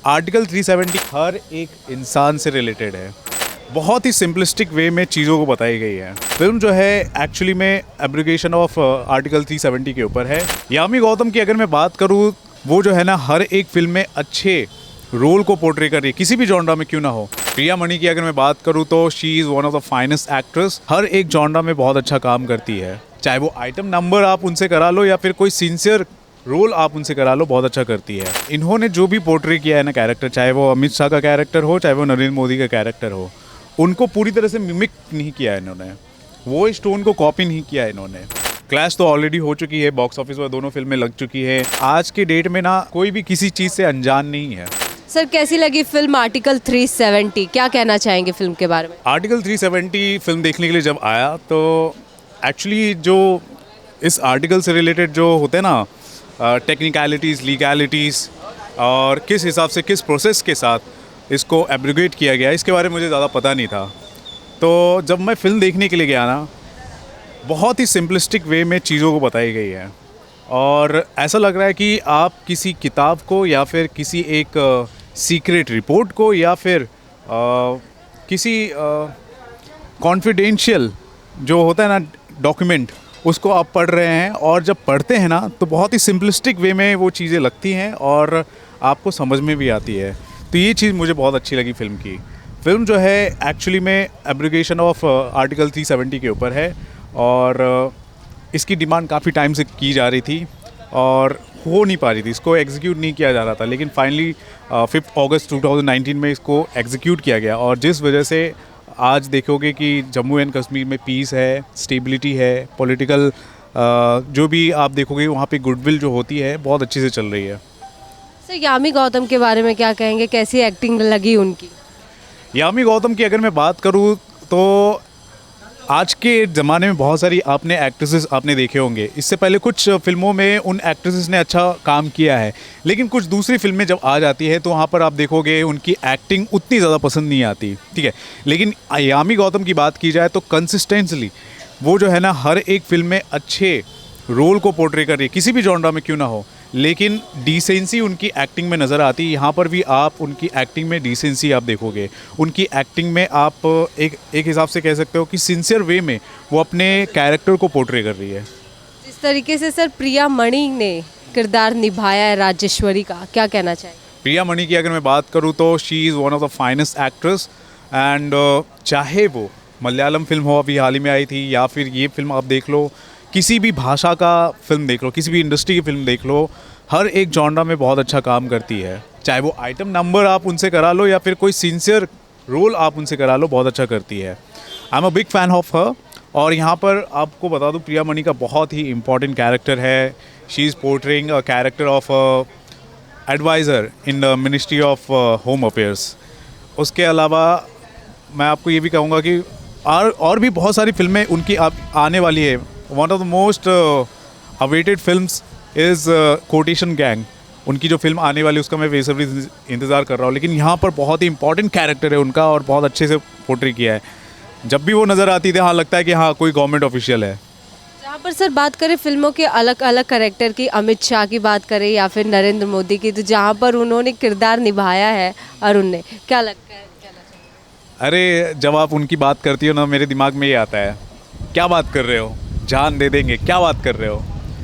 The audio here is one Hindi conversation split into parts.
आर्टिकल 370 हर एक इंसान से रिलेटेड है। बहुत ही सिंपलिस्टिक वे में चीज़ों को बताई गई है। फिल्म जो है एक्चुअली में एब्रिगेशन ऑफ आर्टिकल 370 के ऊपर है। यामी गौतम की अगर मैं बात करूँ, वो जो है ना हर एक फिल्म में अच्छे रोल को पोर्ट्रे कर रही है, किसी भी जॉनरा में क्यों ना हो। प्रिया मणि की अगर मैं बात करूँ तो she is one of the finest actress. हर एक जॉनरा में बहुत अच्छा काम करती है, चाहे वो आइटम नंबर आप उनसे करा लो या फिर कोई सिंसियर रोल आप उनसे करा लो, बहुत अच्छा करती है। इन्होंने जो भी पोर्ट्रे किया है ना कैरेक्टर, चाहे वो अमित शाह का कैरेक्टर हो, चाहे वो नरेंद्र मोदी का कैरेक्टर हो, उनको पूरी तरह से मिमिक नहीं किया है इन्होंने, वो स्टोन को कॉपी नहीं किया है इन्होंने। क्लैश तो ऑलरेडी हो चुकी है, बॉक्स ऑफिस पर दोनों फिल्में लग चुकी है। आज के डेट में ना कोई भी किसी चीज़ से अनजान नहीं है। सर कैसी लगी फिल्म आर्टिकल 370? क्या कहना चाहेंगे फिल्म के बारे में? आर्टिकल 370 फिल्म देखने के लिए जब आया तो एक्चुअली जो इस आर्टिकल से रिलेटेड जो होते हैं ना टेक्निकलिटीज़, लीगैलिटीज़ और किस हिसाब से किस प्रोसेस के साथ इसको एब्रिगेट किया गया, इसके बारे में मुझे ज़्यादा पता नहीं था। तो जब मैं फ़िल्म देखने के लिए गया ना, बहुत ही सिंपलिस्टिक वे में चीज़ों को बताई गई है और ऐसा लग रहा है कि आप किसी किताब को या फिर किसी एक सीक्रेट रिपोर्ट को या फिर किसी कॉन्फिडेंशियल जो होता है ना डॉक्यूमेंट, उसको आप पढ़ रहे हैं। और जब पढ़ते हैं ना तो बहुत ही सिंपलिस्टिक वे में वो चीज़ें लगती हैं और आपको समझ में भी आती है। तो ये चीज़ मुझे बहुत अच्छी लगी फिल्म की। फिल्म जो है एक्चुअली में एब्रिगेशन ऑफ आर्टिकल 370 के ऊपर है और इसकी डिमांड काफ़ी टाइम से की जा रही थी और हो नहीं पा रही थी, इसको एग्जीक्यूट नहीं किया जा रहा था। लेकिन फाइनली 5 अगस्त 2019 में इसको एग्जीक्यूट किया गया और जिस वजह से आज देखोगे कि जम्मू एंड कश्मीर में पीस है, स्टेबिलिटी है, पॉलिटिकल जो भी आप देखोगे वहाँ पे गुडविल जो होती है बहुत अच्छे से चल रही है। सर यामी गौतम के बारे में क्या कहेंगे, कैसी एक्टिंग लगी उनकी? यामी गौतम की अगर मैं बात करूँ तो आज के ज़माने में बहुत सारी आपने एक्ट्रेसेस आपने देखे होंगे। इससे पहले कुछ फिल्मों में उन एक्ट्रेसेस ने अच्छा काम किया है, लेकिन कुछ दूसरी फिल्में जब आ जाती है तो वहाँ पर आप देखोगे उनकी एक्टिंग उतनी ज़्यादा पसंद नहीं आती, ठीक है। लेकिन यामी गौतम की बात की जाए तो कंसिस्टेंसली वो जो है ना हर एक फिल्म में अच्छे रोल को पोर्ट्रे कर रही है, किसी भी जॉनरा में क्यों ना हो, लेकिन डिसेंसी उनकी एक्टिंग में नज़र आती है। यहाँ पर भी आप उनकी एक्टिंग में डिसेंसी आप देखोगे। उनकी एक्टिंग में आप एक हिसाब से कह सकते हो कि सिंसियर वे में वो अपने कैरेक्टर को पोर्ट्रे कर रही है। जिस तरीके से सर प्रिया मणि ने किरदार निभाया है राजेश्वरी का, क्या कहना चाहिए? प्रिया मणि की अगर मैं बात करूँ तो she is one of the finest actress and चाहे वो मलयालम फिल्म हो अभी हाल ही में आई थी या फिर ये फिल्म आप देख लो, किसी भी भाषा का फिल्म देख लो, किसी भी इंडस्ट्री की फिल्म देख लो, हर एक जॉनरा में बहुत अच्छा काम करती है। चाहे वो आइटम नंबर आप उनसे करा लो या फिर कोई सिंसियर रोल आप उनसे करा लो, बहुत अच्छा करती है। I am a big fan of her. और यहाँ पर आपको बता दूँ प्रिया मणि का बहुत ही इंपॉर्टेंट कैरेक्टर है। She is portraying a character of advisor in the ministry of home affairs. उसके अलावा मैं आपको ये भी कहूँगा कि और भी बहुत सारी फिल्में उनकी आने वाली है। One of the most awaited films is quotation gang. उनकी जो फिल्म आने वाली उसका मैं बेसब्री इंतज़ार कर रहा हूँ। लेकिन यहाँ पर बहुत ही इंपॉर्टेंट कैरेक्टर है उनका और बहुत अच्छे से पोर्ट्रे किया है। जब भी वो नज़र आती थी हाँ लगता है कि हाँ कोई गवर्नमेंट ऑफिशियल है। जहाँ पर सर बात करें फिल्मों के अलग अलग कैरेक्टर की, अमित शाह की बात करें या फिर नरेंद्र मोदी की, तो जहाँ पर उन्होंने किरदार निभाया है अरुण ने, क्या लगता है? अरे जब आप उनकी बात करती हो ना मेरे दिमाग में ये आता है, क्या बात कर रहे हो, जान दे देंगे, क्या बात कर रहे हो।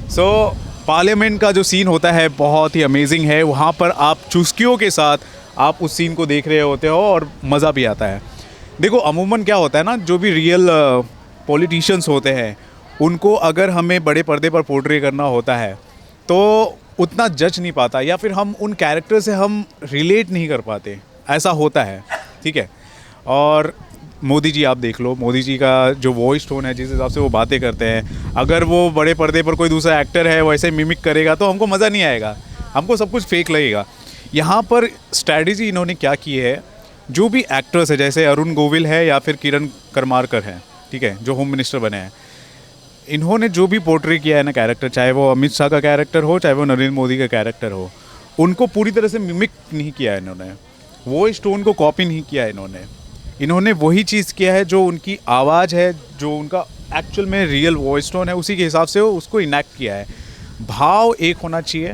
सो पार्लियामेंट का जो सीन होता है बहुत ही अमेजिंग है। वहाँ पर आप चुस्कियों के साथ आप उस सीन को देख रहे होते हो और मज़ा भी आता है। देखो अमूमन क्या होता है ना, जो भी रियल पॉलिटिशियंस होते हैं उनको अगर हमें बड़े पर्दे पर पोर्ट्रे करना होता है तो उतना जज नहीं पाता या फिर हम उन कैरेक्टर से हम रिलेट नहीं कर पाते, ऐसा होता है, ठीक है। और मोदी जी आप देख लो, मोदी जी का जो वॉइस टोन है, जिस हिसाब से वो बातें करते हैं, अगर वो बड़े पर्दे पर कोई दूसरा एक्टर है वैसे मिमिक करेगा तो हमको मज़ा नहीं आएगा, हमको सब कुछ फेक लगेगा। यहाँ पर स्ट्रैटेजी इन्होंने क्या की है, जो भी एक्टर्स है जैसे अरुण गोविल है या फिर किरण करमारकर है, ठीक है, जो होम मिनिस्टर बने हैं, इन्होंने जो भी पोर्ट्रे किया है ना कैरेक्टर, चाहे वो अमित शाह का कैरेक्टर हो चाहे वो नरेंद्र मोदी का कैरेक्टर हो, उनको पूरी तरह से मिमिक नहीं किया है इन्होंने, वॉइस टोन को कॉपी नहीं किया है इन्होंने वही चीज़ किया है जो उनकी आवाज़ है, जो उनका एक्चुअल में रियल वॉइस टोन है, उसी के हिसाब से उसको इनैक्ट किया है। भाव एक होना चाहिए,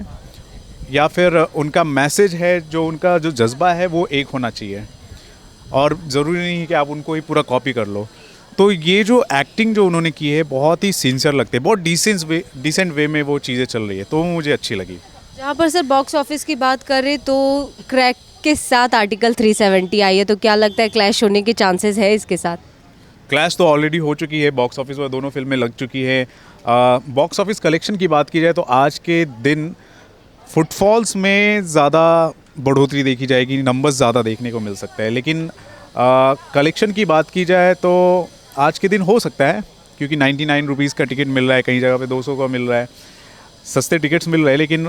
या फिर उनका मैसेज है, जो उनका जो जज्बा है वो एक होना चाहिए, और ज़रूरी नहीं है कि आप उनको ही पूरा कॉपी कर लो। तो ये जो एक्टिंग जो उन्होंने की है बहुत ही सिंसियर लगते हैं, बहुत डिसेंट वे में वो चीज़ें चल रही है, तो वो मुझे अच्छी लगी। जहाँ पर सर बॉक्स ऑफिस की बात करें तो क्रैक के साथ आर्टिकल 370 आई है, तो क्या लगता है क्लैश होने के चांसेस है इसके साथ? क्लैश तो ऑलरेडी हो चुकी है, बॉक्स ऑफिस पर दोनों फिल्में लग चुकी है। बॉक्स ऑफिस कलेक्शन की बात की जाए तो आज के दिन फुटफॉल्स में ज़्यादा बढ़ोतरी देखी जाएगी, नंबर्स ज़्यादा देखने को मिल सकता है, लेकिन कलेक्शन की बात की जाए तो आज के दिन हो सकता है, क्योंकि 99 रुपीज़ का टिकट मिल रहा है, कई जगह पे 200 का मिल रहा है, सस्ते टिकट्स मिल रहे हैं। लेकिन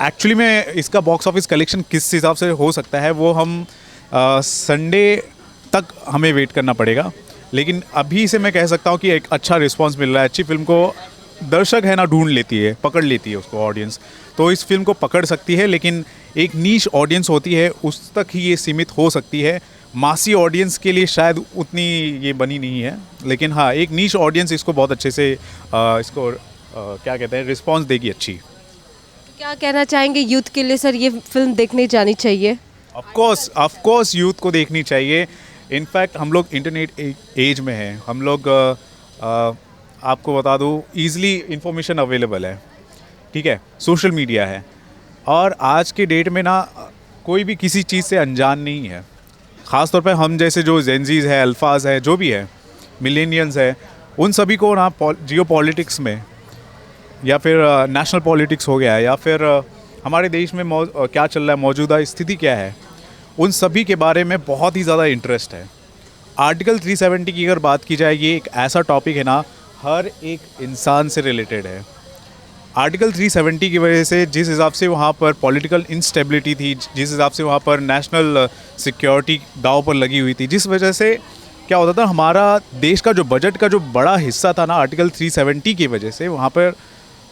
एक्चुअली में इसका बॉक्स ऑफिस कलेक्शन किस हिसाब से हो सकता है वो हम संडे तक हमें वेट करना पड़ेगा। लेकिन अभी से मैं कह सकता हूँ कि एक अच्छा रिस्पांस मिल रहा है, अच्छी फिल्म को दर्शक है ना ढूंढ लेती है, पकड़ लेती है उसको ऑडियंस, तो इस फिल्म को पकड़ सकती है। लेकिन एक नीश ऑडियंस होती है, उस तक ही ये सीमित हो सकती है, मासी ऑडियंस के लिए शायद उतनी ये बनी नहीं है। लेकिन हाँ, एक नीश ऑडियंस इसको बहुत अच्छे से इसको क्या कहते हैं, रिस्पांस देगी अच्छी। क्या कहना चाहेंगे यूथ के लिए सर, ये फिल्म देखने जानी चाहिए? ऑफ कोर्स यूथ को देखनी चाहिए। इनफैक्ट हम लोग इंटरनेट एज में हैं, हम लोग आपको बता दूँ ईज़िली इंफॉर्मेशन अवेलेबल है, ठीक है, सोशल मीडिया है, और आज के डेट में ना कोई भी किसी चीज़ से अनजान नहीं है। ख़ास तौर पे हम जैसे जो जेनजीज है, अल्फाज है, जो भी है, मिलेनियंस है, उन सभी को ना जियो पॉलिटिक्स में या फिर नेशनल पॉलिटिक्स हो गया है, या फिर हमारे देश में क्या चल रहा है, मौजूदा स्थिति क्या है, उन सभी के बारे में बहुत ही ज़्यादा इंटरेस्ट है। आर्टिकल 370 की अगर बात की जाए, ये एक ऐसा टॉपिक है ना, हर एक इंसान से रिलेटेड है। आर्टिकल 370 की वजह से जिस हिसाब से वहाँ पर पॉलिटिकल इंस्टेबिलिटी थी, जिस हिसाब से वहाँ पर नेशनल सिक्योरिटी दांव पर लगी हुई थी, जिस वजह से क्या होता था, हमारा देश का जो बजट का जो बड़ा हिस्सा था ना, आर्टिकल 370 की वजह से वहाँ पर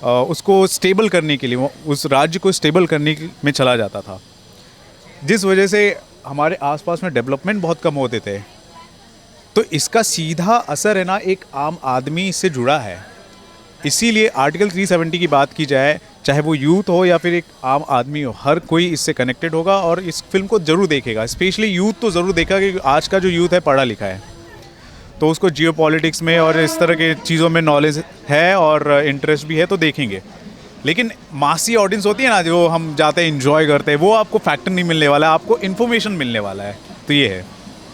उसको स्टेबल करने के लिए, उस राज्य को स्टेबल करने में चला जाता था, जिस वजह से हमारे आसपास में डेवलपमेंट बहुत कम होते थे। तो इसका सीधा असर है ना, एक आम आदमी इससे जुड़ा है। इसीलिए आर्टिकल 370 की बात की जाए, चाहे वो यूथ हो या फिर एक आम आदमी हो, हर कोई इससे कनेक्टेड होगा और इस फिल्म को ज़रूर देखेगा। स्पेशली यूथ तो ज़रूर देखा, कि आज का जो यूथ है पढ़ा लिखा है, तो उसको जियो पॉलिटिक्स में और इस तरह के चीज़ों में नॉलेज है और इंटरेस्ट भी है, तो देखेंगे। लेकिन मासी ऑडियंस होती है ना, जो हम जाते हैं, इंजॉय करते हैं, वो आपको फैक्टर नहीं मिलने वाला है, आपको इन्फॉर्मेशन मिलने वाला है, तो ये है।